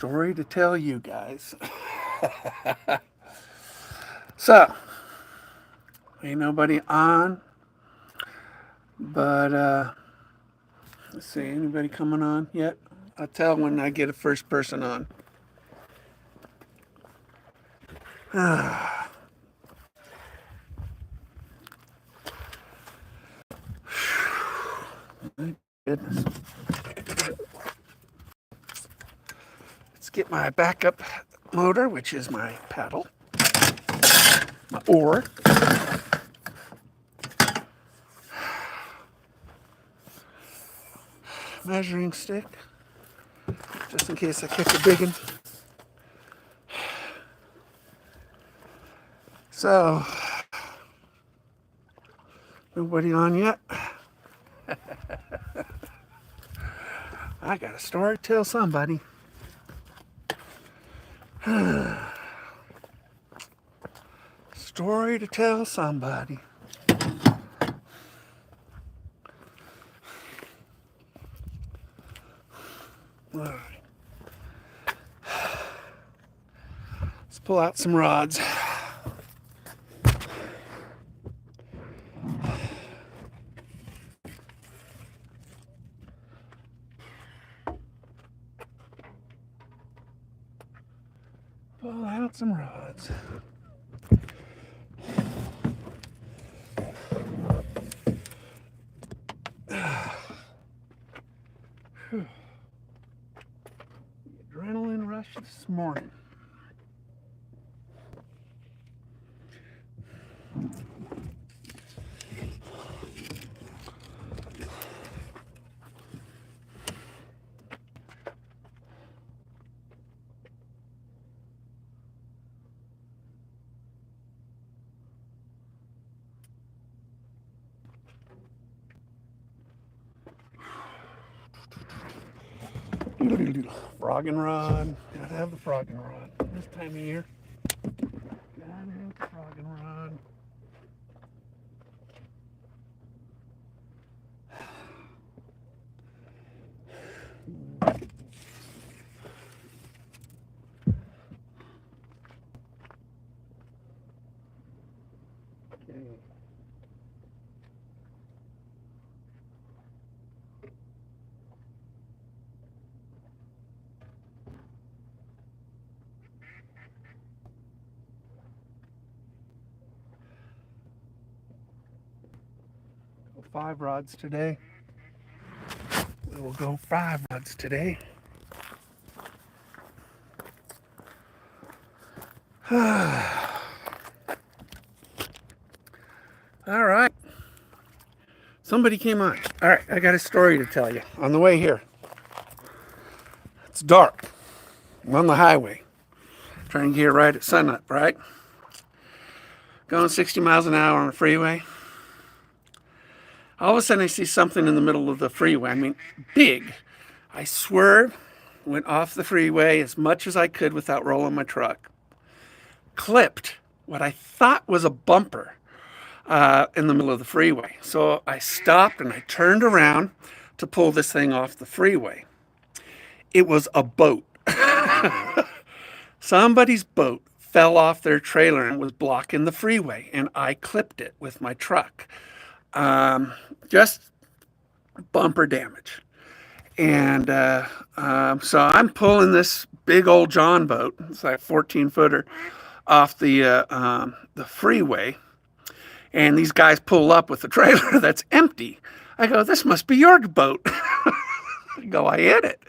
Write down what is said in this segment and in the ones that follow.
story to tell you guys. So, ain't nobody on, but let's see, anybody coming on yet? I'll tell when I get a first person on. My goodness. Let's get my backup motor, which is my paddle, my oar. Measuring stick, just in case I catch a big one. So, nobody on yet? I got a story to tell somebody. Story to tell somebody. All right. Let's pull out some rods. Pull out some rods. Adrenaline rush this morning. Frogging rod. Gotta have the frogging rod this time of year. Gotta have the frogging rod. Okay. Go 5 rods today. We will go 5 rods today. All right. Somebody came on. All right, I got a story to tell you on the way here. It's dark. I'm on the highway. Trying to get right at sunup, right? Going 60 miles an hour on the freeway. All of a sudden I see something in the middle of the freeway. I mean, big. I swerved, went off the freeway as much as I could without rolling my truck. Clipped what I thought was a bumper in the middle of the freeway. So I stopped and I turned around to pull this thing off the freeway. It was a boat. Somebody's boat fell off their trailer and was blocking the freeway, and I clipped it with my truck. Just bumper damage. And so I'm pulling this big old John boat, it's like a 14-footer, off the freeway. And these guys pull up with the trailer that's empty. I go, this must be your boat. I hit it.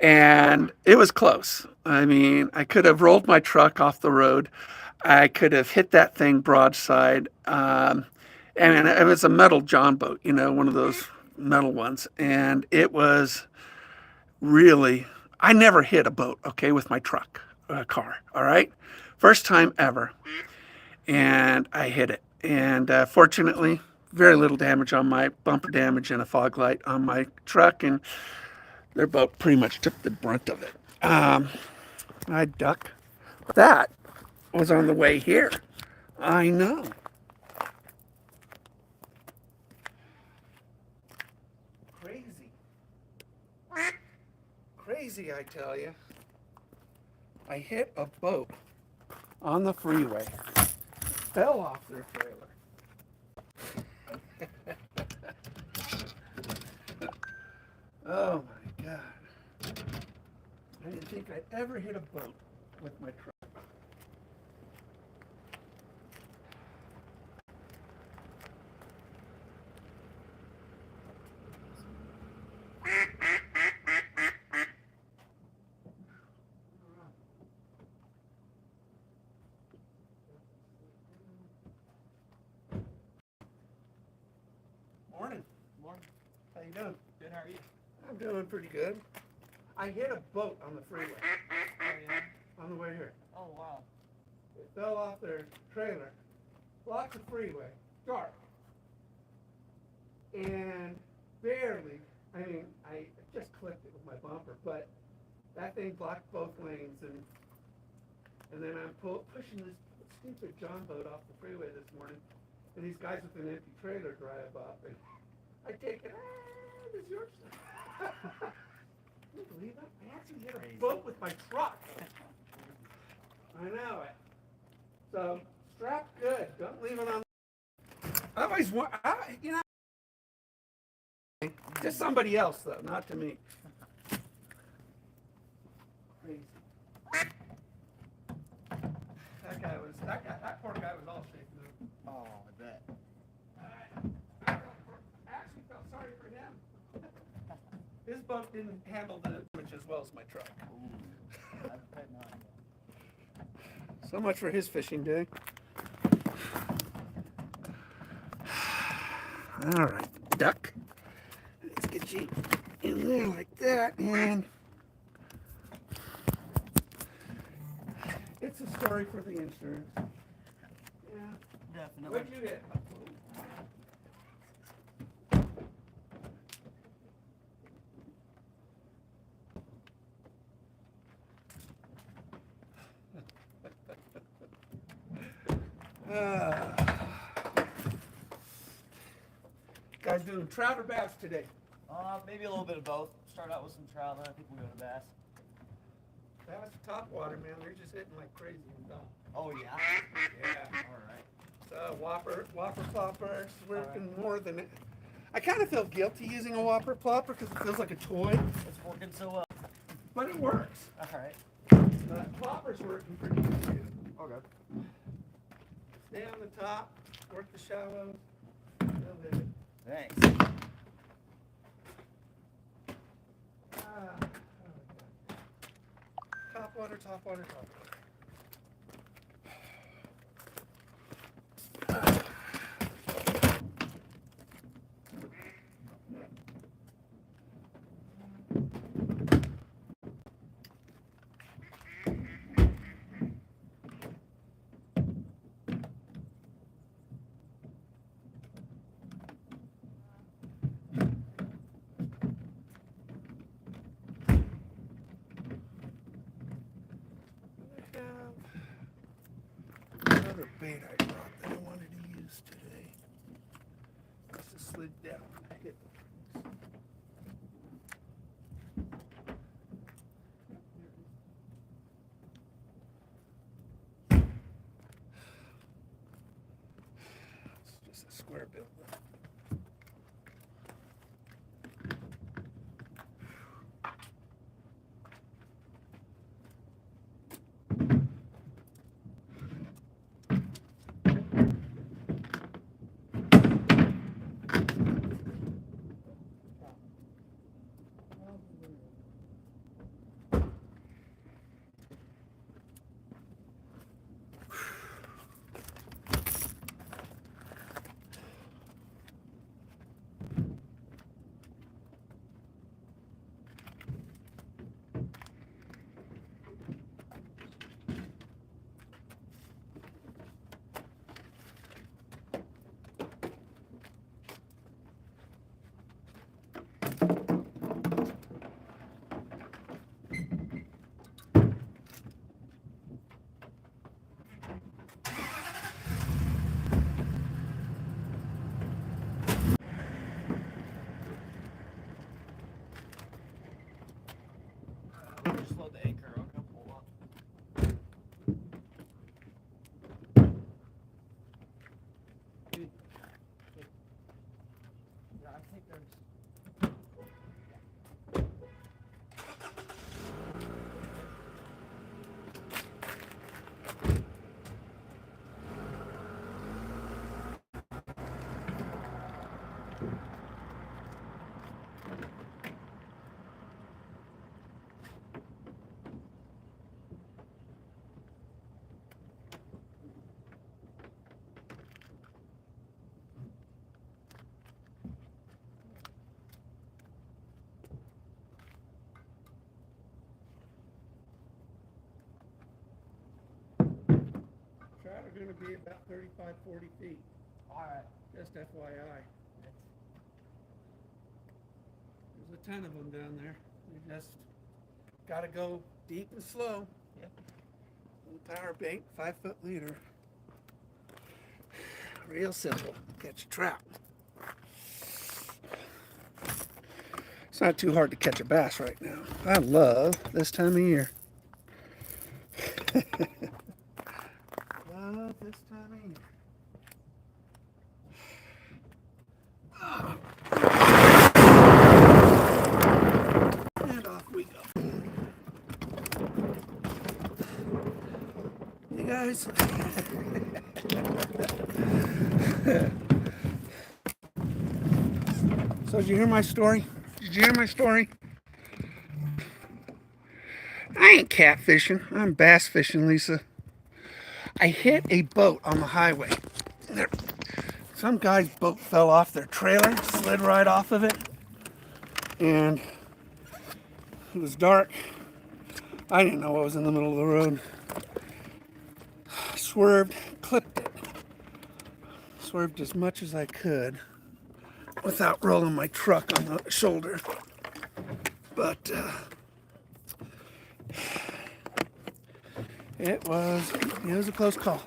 And it was close. I mean, I could have rolled my truck off the road. I could have hit that thing broadside. And it was a metal John boat, one of those metal ones. And it was really, I never hit a boat, okay, with my truck, car, all right? First time ever. And I hit it. And fortunately, very little damage on my bumper damage and a fog light on my truck. And their boat pretty much took the brunt of it. I duck. That was on the way here. I know. Crazy. Crazy, I tell you. I hit a boat on the freeway, fell off their trailer. Oh my God. I didn't think I'd ever hit a boat with my truck. Morning. Morning. How you doing? Good, how are you? I'm doing pretty good. I hit a boat on the freeway Oh, yeah? on the way here. Oh, wow. It fell off their trailer, blocked the freeway, dark, and barely, I just clipped it with my bumper, but that thing blocked both lanes, and then I'm pushing this stupid John boat off the freeway this morning, and these guys with an empty trailer drive up, and I take it, this is yours. Can you believe that? I actually hit a boat with my truck. I know it. So, strap good. Don't leave it on. I always want, to somebody else though, not to me. Crazy. That poor guy was all shaken up. Oh, I bet. I actually felt sorry for him. His boat didn't handle the damage as well as my truck. Ooh, I bet not. So much for his fishing day. All right, duck. Let's get you in there like that, and it's a story for the insurance. Yeah. Definitely. What'd you get? Guys doing trout or bass today? Maybe a little bit of both. Start out with some trout, then I think we'll go to bass. Bass top water, man. They're just hitting like crazy and dumb. Oh, yeah? Yeah. All right. So whopper plopper, it's working more than it. I kind of feel guilty using a whopper plopper because it feels like a toy, It's working so well. but it works. All right. Plopper's working pretty good too. Okay. Stay on the top, work the shallows. They'll hit it. Thanks. Ah, top water, top water, top water. Another bait I brought that I wanted to use today. Must have slid down when I hit the trees. It's just a square bill. going to be about 35, 40 feet. Alright. Just FYI. There's a ton of them down there. You just got to go deep and slow. Yep. Power bait, 5-foot leader. Real simple. Catch a trout. It's not too hard to catch a bass right now. I love this time of year. Love this time of year. And off we go. You guys. So did you hear my story? Did you hear my story? I ain't catfishing. I'm bass fishing, Lisa. I hit a boat on the highway. Some guy's boat fell off their trailer, slid right off of it, and it was dark. I didn't know I was in the middle of the road. Swerved, clipped it. Swerved as much as I could without rolling my truck on the shoulder. But it was a close call.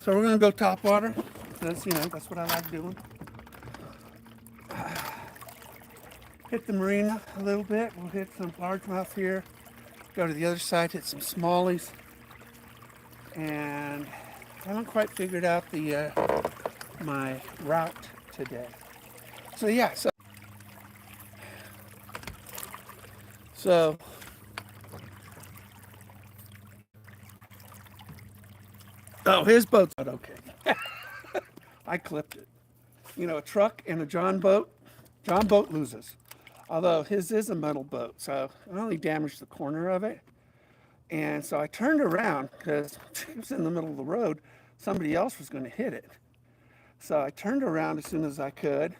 So we're gonna go topwater. That's that's what I like doing. Hit the marina a little bit. We'll hit some largemouth here. Go to the other side, hit some smallies. And I haven't quite figured out the my route today. So yeah, so oh, his boat's not okay. I clipped it. You know, a truck and a John boat loses. Although his is a metal boat, so I only damaged the corner of it. And so I turned around because it was in the middle of the road. Somebody else was going to hit it. So I turned around as soon as I could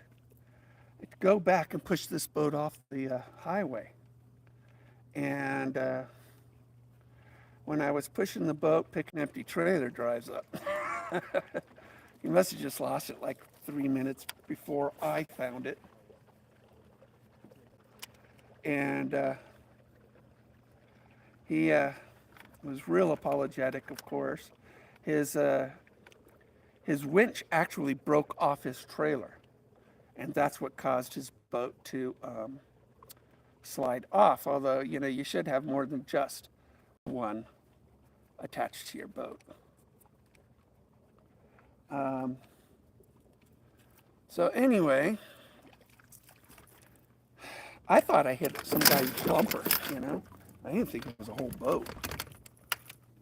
to go back and push this boat off the highway. And when I was pushing the boat, Pick an Empty Trailer drives up. He must have just lost it like 3 minutes before I found it. And he was real apologetic, of course. His winch actually broke off his trailer, and that's what caused his boat to slide off. Although, you should have more than just one attached to your boat. So anyway, I thought I hit some guy's bumper, I didn't think it was a whole boat.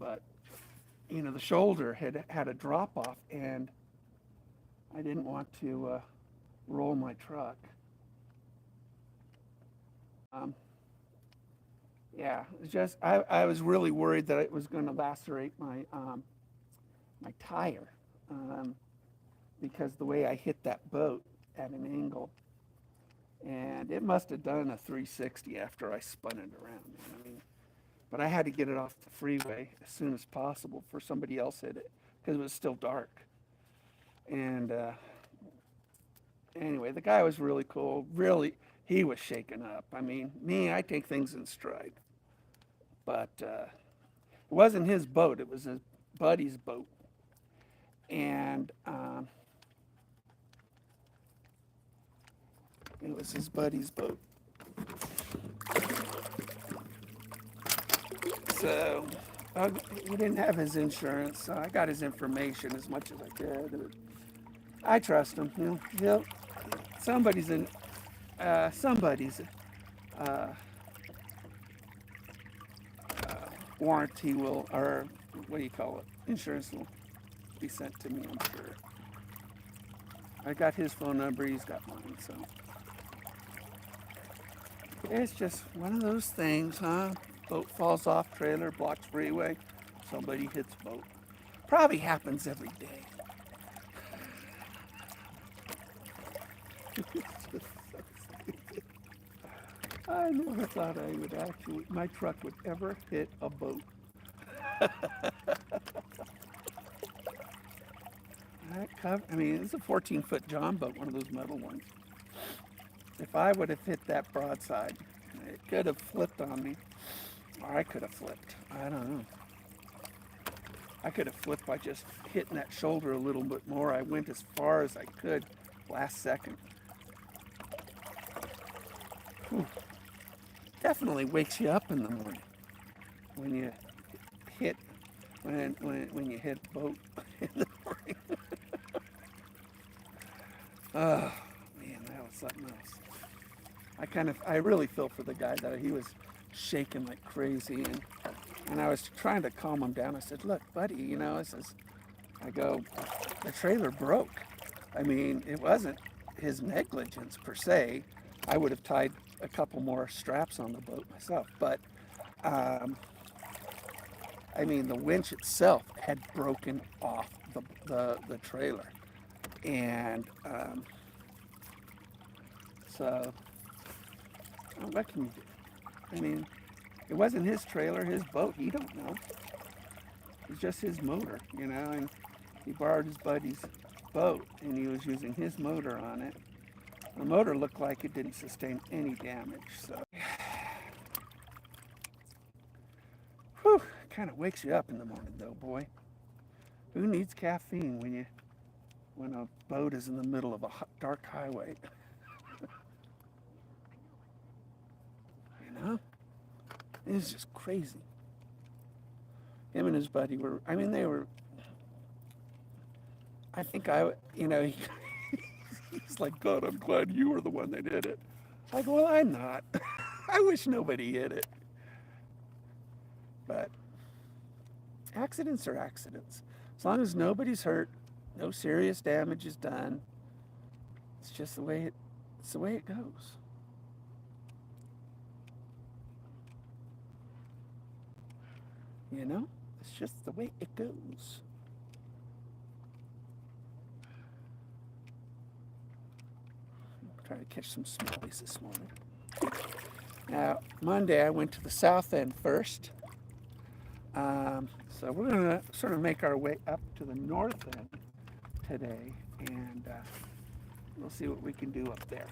But, the shoulder had a drop off, and I didn't want to roll my truck. Yeah, it's just, I was really worried that it was going to lacerate my my tire, because the way I hit that boat at an angle. And it must have done a 360 after I spun it around. But I had to get it off the freeway as soon as possible before somebody else hit it, because it was still dark. And anyway, the guy was really cool. Really, he was shaken up. I take things in stride. But it wasn't his boat. It was his buddy's boat. And it was his buddy's boat. So he didn't have his insurance, so I got his information as much as I could. I trust him. Somebody's warranty will, or what do you call it? Insurance will be sent to me, I'm sure. I got his phone number, he's got mine, so. It's just one of those things, huh? Boat falls off trailer, blocks freeway, somebody hits boat. Probably happens every day. It's just so stupid. I never thought my truck would ever hit a boat. I mean, it's a 14-foot John boat, one of those metal ones. If I would have hit that broadside, it could have flipped on me, or I could have flipped. I don't know. I could have flipped by just hitting that shoulder a little bit more. I went as far as I could last second. Whew. Definitely wakes you up in the morning when you hit when you hit a boat in the morning. Oh man, that was something else. I really feel for the guy that he was shaking like crazy, and I was trying to calm him down. I said, "Look, buddy, you know," I go, the trailer broke. I mean, it wasn't his negligence per se. I would have tied a couple more straps on the boat myself, but um, I mean, the winch itself had broken off the trailer, and so what can you do? I mean, it wasn't his trailer, his boat. He don't know. It's just his motor, you know, and he borrowed his buddy's boat, and he was using his motor on it. The motor looked like it didn't sustain any damage, so whew, kind of wakes you up in the morning, though, boy. Who needs caffeine when a boat is in the middle of a dark highway? You know, it's just crazy. Him and his buddy were. I mean, they were. I think you know, he's like, God, I'm glad you were the one that did it. I go, well, I'm not. I wish nobody hit it. But accidents are accidents. As long as nobody's hurt, no serious damage is done. It's just it's the way it goes. You know, it's just the way it goes. Trying to catch some smallies this morning. Now, Monday I went to the south end first. So we're going to sort of make our way up to the north end today, and we'll see what we can do up there.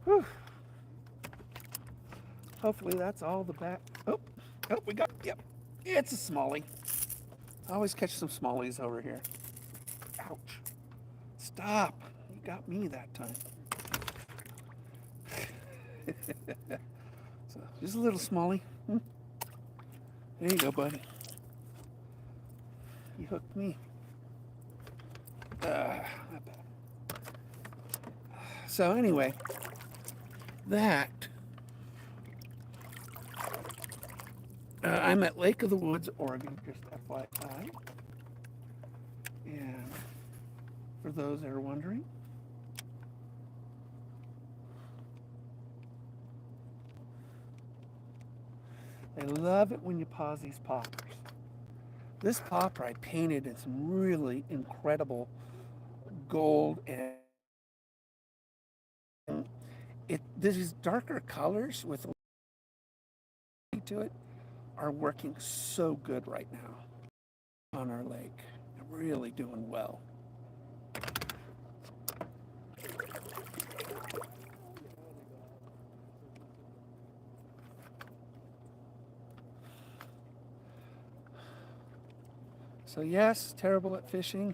Whew. Hopefully that's all the back. Oh, we got, yep, it's a smallie. I always catch some smallies over here. Ouch. Stop. You got me that time. So, just a little smallie. There you go, buddy. You hooked me. Not bad. So anyway, I'm at Lake of the Woods, Oregon, just FYI. And for those that are wondering, they love it when you pause these poppers. This popper I painted in some really incredible gold, and these darker colors with light to it are working so good right now on our lake. They're really doing well. So yes, terrible at fishing.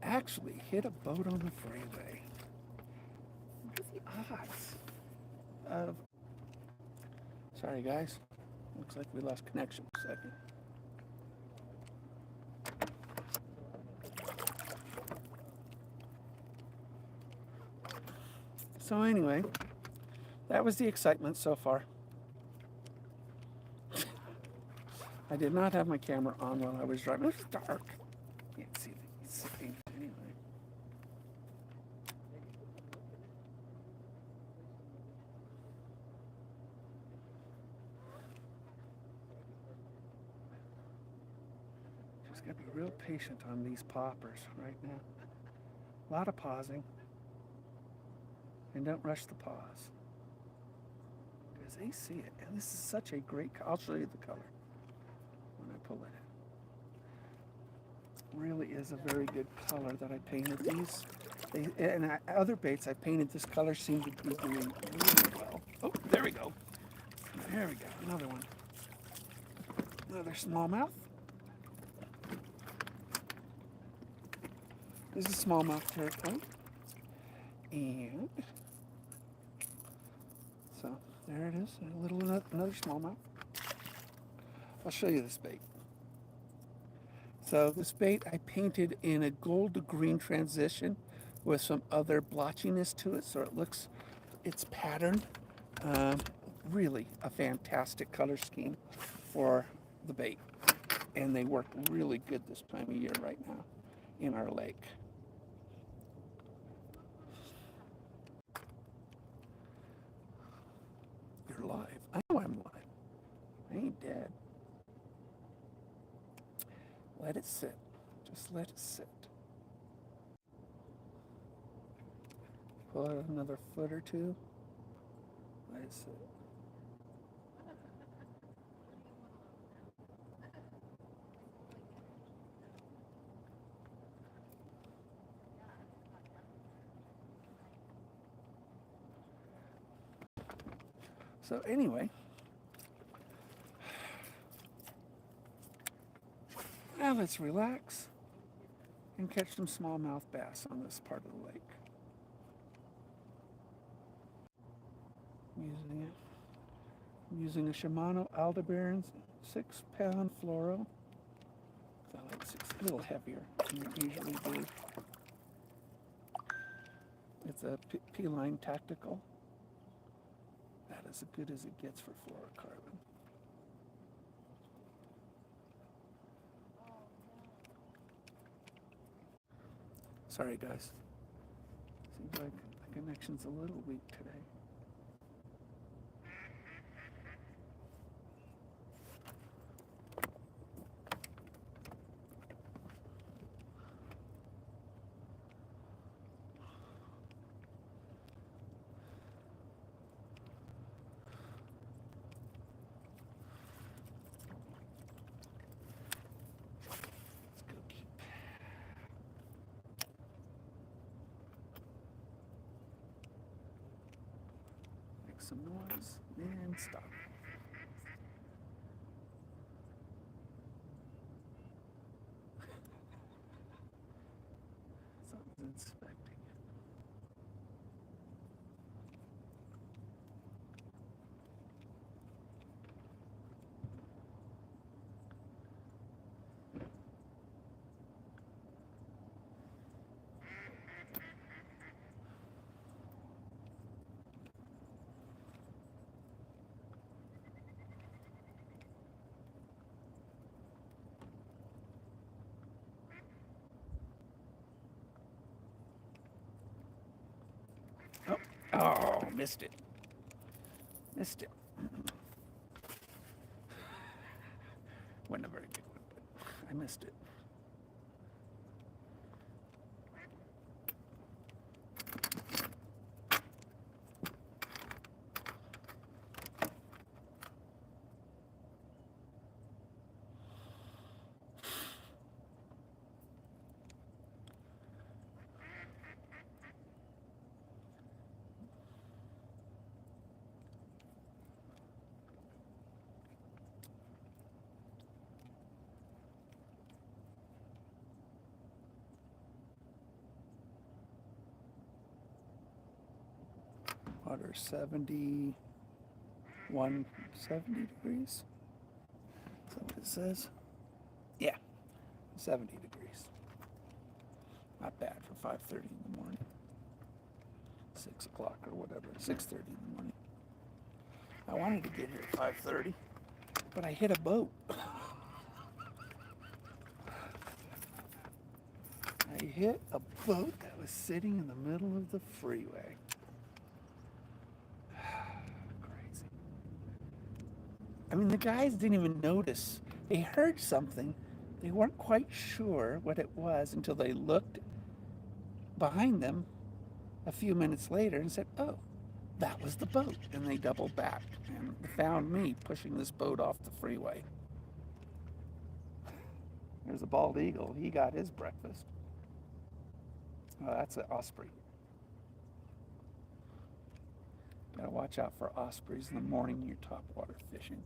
Actually hit a boat on the freeway. What are the odds of... Sorry guys, looks like we lost connection for a second. So anyway, that was the excitement so far. I did not have my camera on while I was driving. It was dark. Can't see anything anyway. Just gotta be real patient on these poppers right now. A lot of pausing. And don't rush the pause. as they see it. And this is such a great, I'll show you the color when I pull it in. Really is a very good color that I painted these. Other baits I painted this color seem to be doing really well. Oh, there we go. There we go, another one. Another smallmouth. This is smallmouth territory. And so there it is, another smallmouth. I'll show you this bait. So this bait I painted in a gold to green transition with some other blotchiness to it, so it's patterned. Really a fantastic color scheme for the bait, and they work really good this time of year right now in our lake. You're live. I know I'm live. I ain't dead. Let it sit. Just let it sit. Pull out another foot or two. Let it sit. So anyway, now let's relax and catch some smallmouth bass on this part of the lake. I'm using a Shimano Aldebaran 6-pound fluoro. So it's a little heavier than you usually do. It's a P-line tactical. That is as good as it gets for fluorocarbon. Sorry guys. Seems like the connection's a little weak today. Some noise and stop. Something's inspecting it. Oh, missed it. Missed it. Wasn't a very good one, but I missed it. Water 70 degrees. Is that what it says? Yeah, 70 degrees. Not bad for 5:30 in the morning. 6 o'clock or whatever, 6:30 in the morning. I wanted to get here at 5:30, but I hit a boat. I hit a boat that was sitting in the middle of the freeway. Crazy. I mean, the guys didn't even notice. They heard something. They weren't quite sure what it was until they looked behind them a few minutes later and said, oh, that was the boat. And they doubled back and found me pushing this boat off the freeway. There's a bald eagle. He got his breakfast. Oh, that's an osprey. Gotta watch out for ospreys in the morning when you're topwater fishing,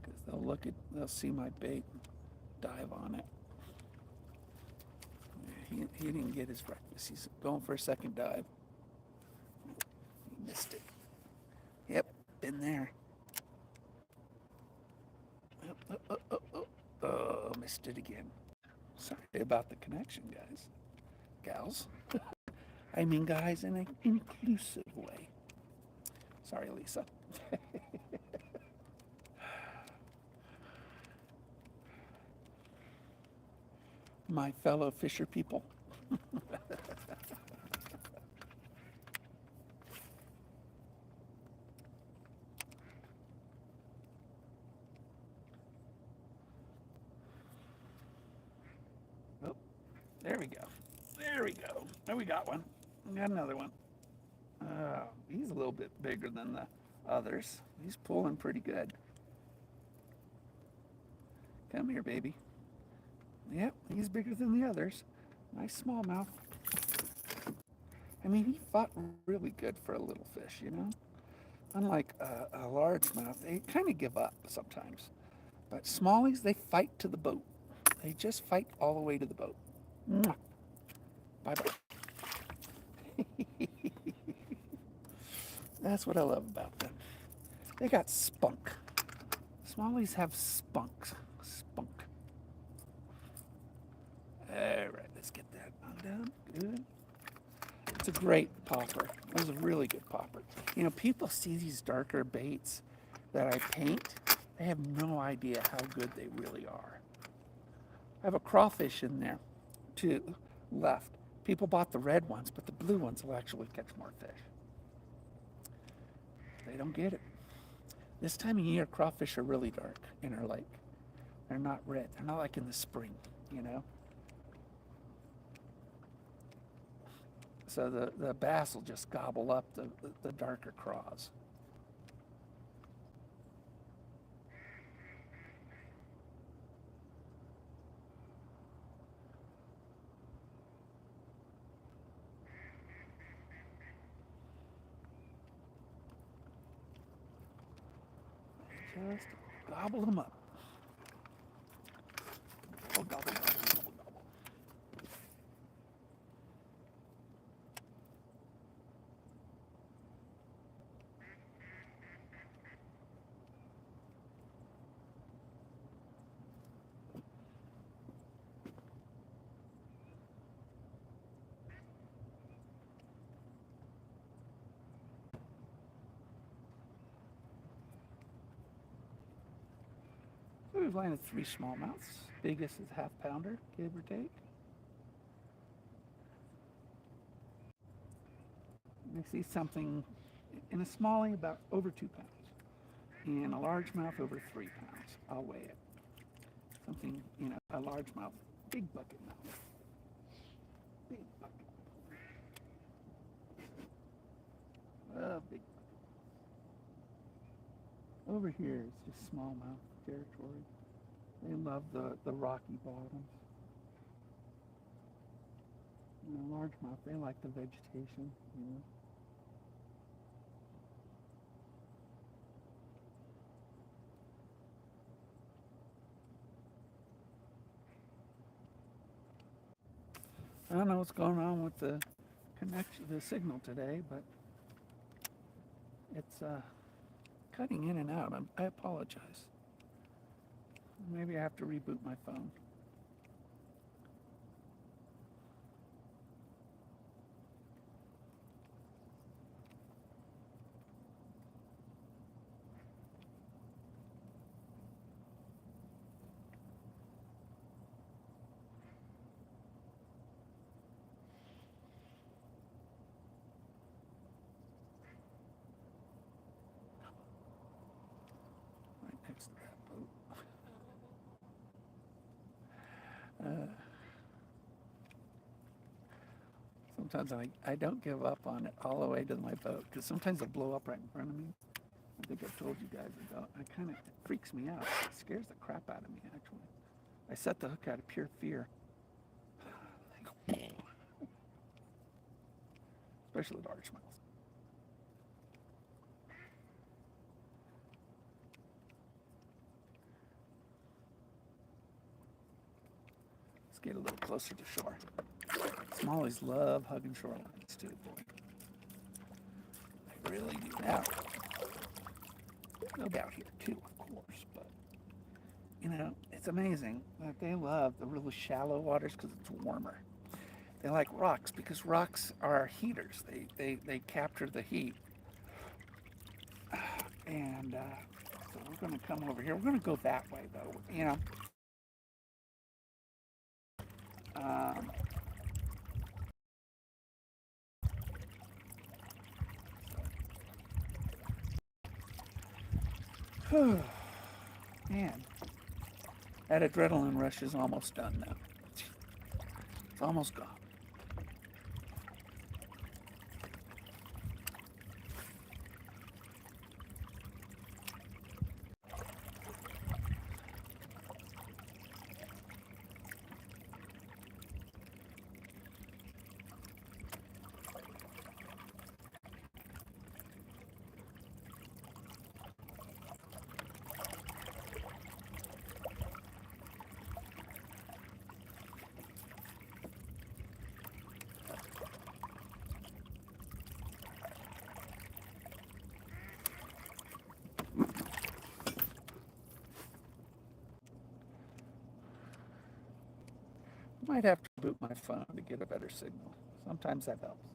because they'll see my bait and dive on it. He didn't get his breakfast. He's going for a second dive. He missed it. Yep, been there. Oh, missed it again. Sorry about the connection, guys. Gals. I mean guys in an inclusive way. Sorry, Lisa. My fellow fisher people. Oh, there we go. There we go. Oh, we got one. We got another one. He's a little bit bigger than the others. He's pulling pretty good. Come here, baby. Yep, he's bigger than the others. Nice smallmouth. I mean, he fought really good for a little fish, you know? Unlike a largemouth, they kind of give up sometimes. But smallies, they fight to the boat. They just fight all the way to the boat. Mwah. Bye-bye. That's what I love about them. They got spunk. Smallies have spunks. Spunk. All right, let's get that undone. Good. It's a great popper. It was a really good popper. You know, people see these darker baits that I paint. They have no idea how good they really are. I have a crawfish in there, too, left. People bought the red ones, but the blue ones will actually catch more fish. They don't get it. This time of year, crawfish are really dark in our lake. They're not red. They're not like in the spring, you know? So the bass will just gobble up the darker craws. Just gobble them up. Oh, gobble, gobble, gobble, gobble. So we've landed 3 smallmouths. Biggest is half pounder, give or take. I see something in a smallie about over 2 pounds. And a largemouth over 3 pounds. I'll weigh it. Something, you know, a largemouth, big bucket mouth. Big bucket. Big. Over here is just smallmouth territory. They love the rocky bottoms. You know, largemouth, they like the vegetation, you know. I don't know what's going on with the connection, the signal today, but it's cutting in and out. I apologize. Maybe I have to reboot my phone. Right next to that boat. sometimes I don't give up on it all the way to my boat because sometimes it'll blow up right in front of me. I think I've told you guys about. It freaks me out. It scares the crap out of me, actually. I set the hook out of pure fear. Especially with largemouth. Let's get a little closer to shore. Smallies love hugging shorelines too, boy. They really do. Now, no doubt here too, of course, but it's amazing that they love the really shallow waters because it's warmer. They like rocks because rocks are heaters. They capture the heat. And so we're going to come over here. We're going to go that way, though. Man, that adrenaline rush is almost done now. It's almost gone. Might have to boot my phone to get a better signal. Sometimes that helps.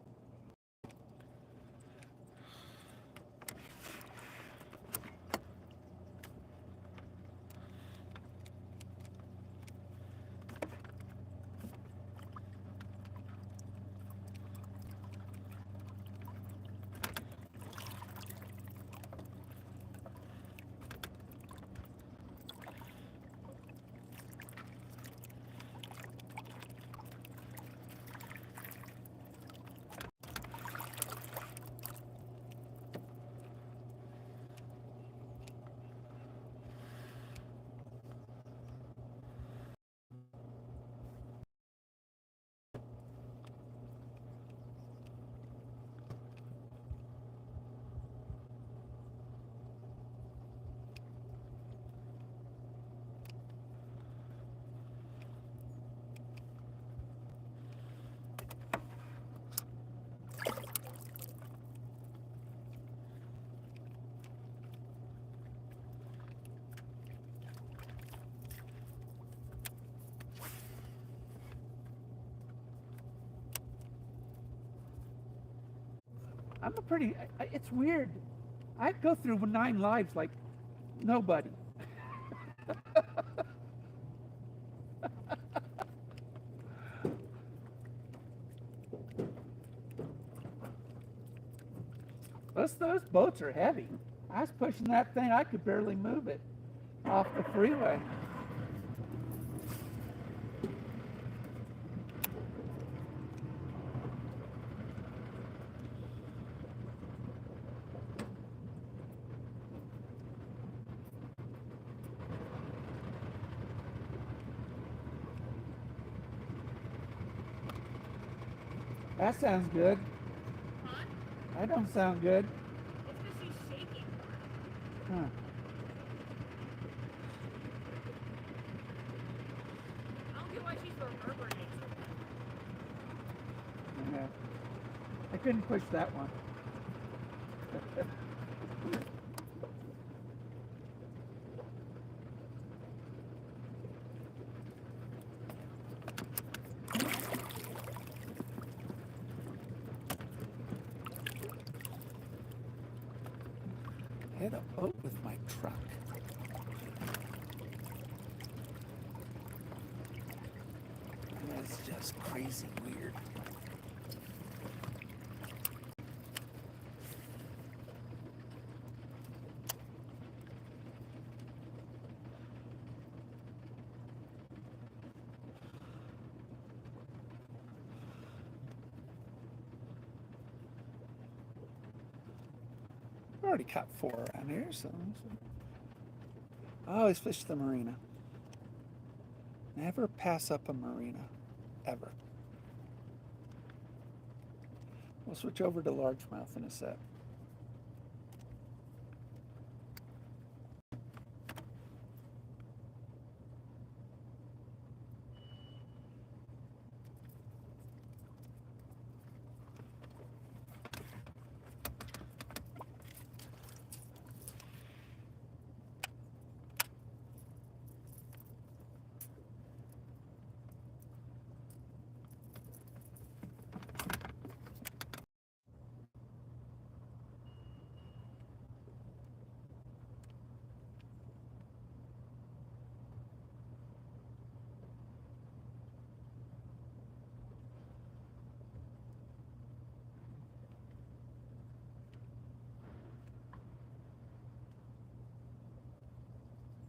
It's weird. I go through 9 lives like nobody. Those boats are heavy. I was pushing that thing, I could barely move it off the freeway. That sounds good. Huh? That don't sound good. It's because she's shaking. Huh. I don't get why she's reverberating. Yeah. I couldn't push that one. Hit a boat with my truck. That's just crazy weird. I've already caught 4 around here, so I always fish the marina. Never pass up a marina, ever. We'll switch over to largemouth in a sec.